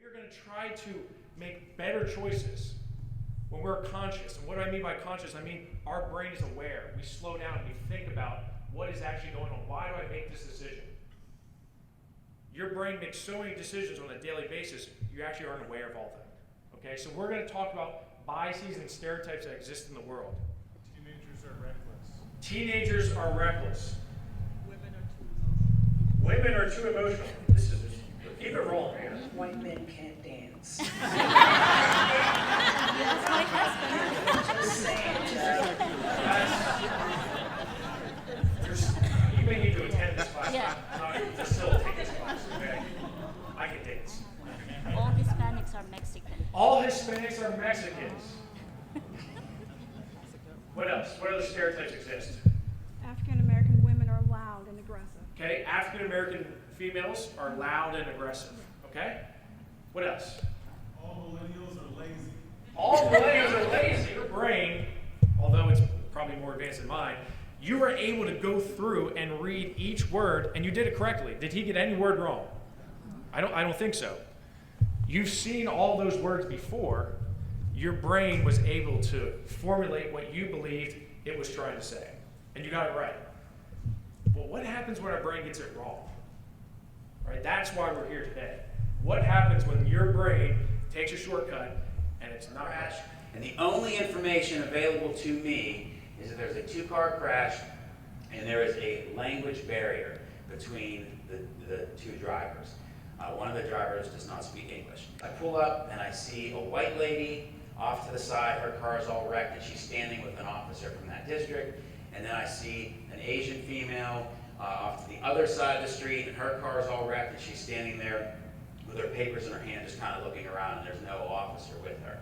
We're going to try to make better choices when we're conscious. And what do I mean by conscious? I mean our brain is aware. We slow down and we think about what is actually going on. Why do I make this decision? Your brain makes so many decisions on a daily basis, you actually aren't aware of all of them. Okay, so we're going to talk about biases and stereotypes that exist in the world. Teenagers are reckless. Teenagers are reckless. Women are too emotional. Women are too emotional. This is keep it rolling, man. White men can't dance. That's my husband. Just saying. You may need to attend this class, Yeah. not facilitate this class. Okay? I can dance. All Hispanics are Mexican. All Hispanics are Mexicans. What else? What other stereotypes exist? African American women are loud and aggressive. Okay, African American females are loud and aggressive. Okay? What else? All millennials are lazy. All millennials are lazy. Your brain, although it's probably more advanced than mine, you were able to go through and read each word, and you did it correctly. Did he get any word wrong? I don't think so. You've seen all those words before. Your brain was able to formulate what you believed it was trying to say, and you got it right. But what happens when our brain gets it wrong? Right? That's why we're here today. What happens when your brain takes a shortcut and it's not right? And the only information available to me is that there's a two-car crash and there is a language barrier between the two drivers. One of the drivers does not speak English. I pull up and I see a white lady off to the side. Her car is all wrecked and she's standing with an officer from that district. And then I see an Asian female off to the other side of the street, and her car is all wrecked, and she's standing there with her papers in her hand, just kind of looking around, and there's no officer with her.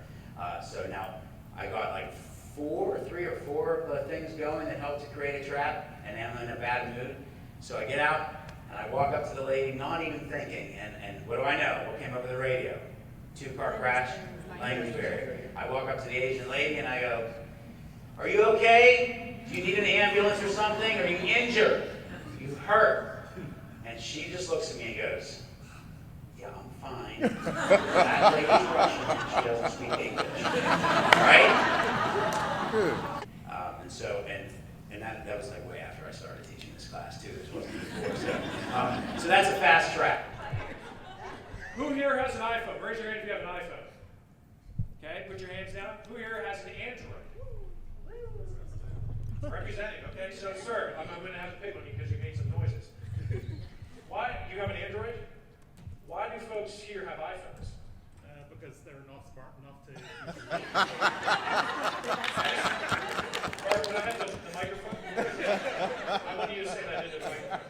So now I got like three or four things going that help to create a trap, and I'm in a bad mood. So I get out, and I walk up to the lady, not even thinking, and what do I know? What came over the radio? Two-car crash, language barrier. I walk up to the Asian lady, and I go, "Are you okay? Do you need an ambulance or something? Are you injured? Are you hurt?" And she just looks at me and goes, "Yeah, I'm fine." That lady's Russian and she doesn't speak English. Right? And that was like way after I started teaching this class too. This wasn't before. So that's a fast track. Who here has an iPhone? Raise your hand if you have an iPhone. Okay, put your hands down. Who here has an Android? Representing, okay? So, sir, I'm going to have to pick on you because you made some noises. Why? You have an Android? Why do folks here have iPhones? Because they're not smart enough to. Or when I have the microphone? I want you to say that into the microphone.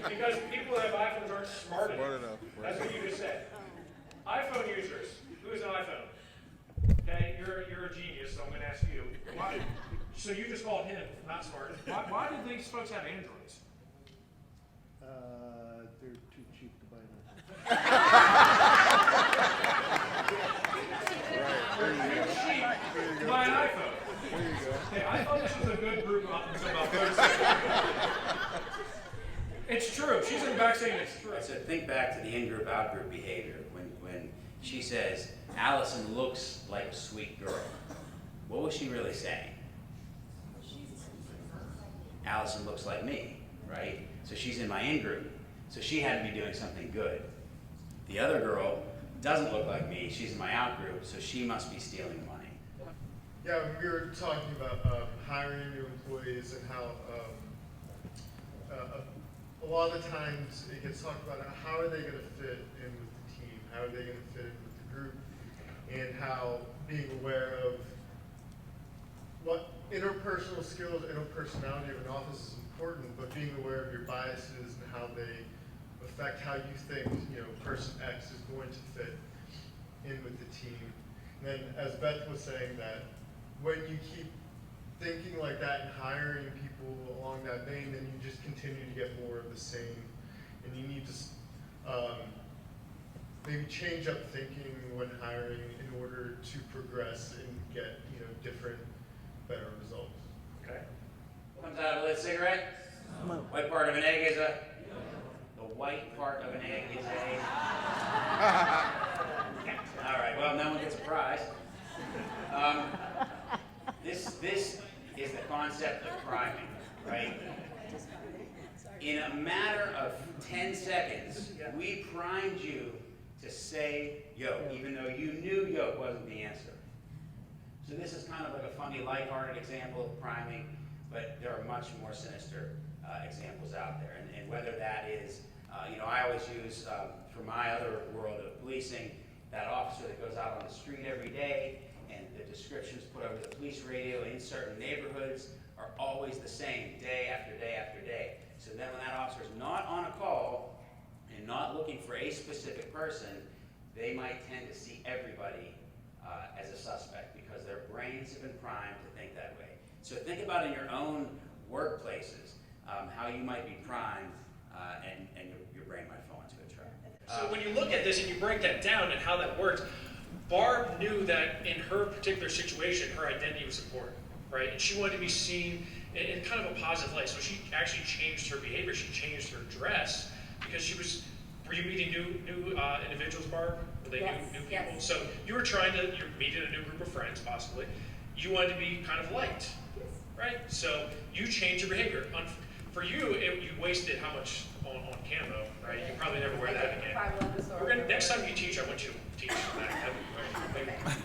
Because people that have iPhones aren't smart enough. That's what you just said. iPhone users. Who has an iPhone? Okay, you're a genius, so I'm going to ask you. Why? So you just called him not smart. Why did these folks have Androids? They're too cheap to buy them. They're cheap to buy an iPhone. There you go. Hey, I thought this was a good group of folks. It's true. She's in the back saying it's true. So think back to the in-group, out-group behavior. When she says, "Allison looks like a sweet girl," what was she really saying? Allison looks like me, right? So she's in my in-group. So she had to be doing something good. The other girl doesn't look like me. She's in my out-group, so she must be stealing money. Yeah, we were talking about hiring new employees and how a lot of the times it gets talked about how are they going to fit in with the team, how are they going to fit in with the group, and how being aware of what interpersonal skills, interpersonality of an office is important, but being aware of your biases and how they affect how you think, person X is going to fit in with the team. And then, as Beth was saying, that when you keep thinking like that and hiring people along that vein, then you just continue to get more of the same. And you need to maybe change up thinking when hiring in order to progress and get different, better results. Okay. What comes out of a lit cigarette? White part of an egg is a... The white part of an egg is a... All right, well, no one gets a prize. This is the concept of priming, right? In a matter of 10 seconds, we primed you to say yoke, even though you knew yoke wasn't the answer. So this is kind of like a funny, lighthearted example of priming, but there are much more sinister examples out there. And whether that is, I always use, for my other world of policing, that officer that goes out on the street every day, and the descriptions put over the police radio in certain neighborhoods are always the same, day after day after day. So then when that officer is not on a call and not looking for a specific person, they might tend to see everybody as a suspect because their brains have been primed to think that way. So think about in your own workplaces how you might be primed and your brain might fall into a trap. So when you look at this and you break that down and how that works, Barb knew that in her particular situation, her identity was important, right? And she wanted to be seen in kind of a positive light. So she actually changed her behavior. She changed her dress because she was. Were you meeting new individuals, Barb? Were they new people? Yes. So you're meeting a new group of friends, possibly. You wanted to be kind of liked, right? So you changed your behavior. For you, you wasted how much on camo, right? You probably never wear that again. Next time you teach, I want you to teach that.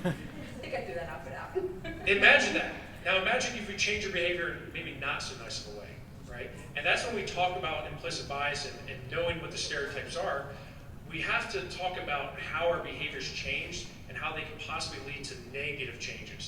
I think I threw that outfit out. Imagine that. Now imagine if you change your behavior in maybe not so nice of a way, right? And that's when we talk about implicit bias and knowing what the stereotypes are. We have to talk about how our behaviors changed and how they can possibly lead to negative changes.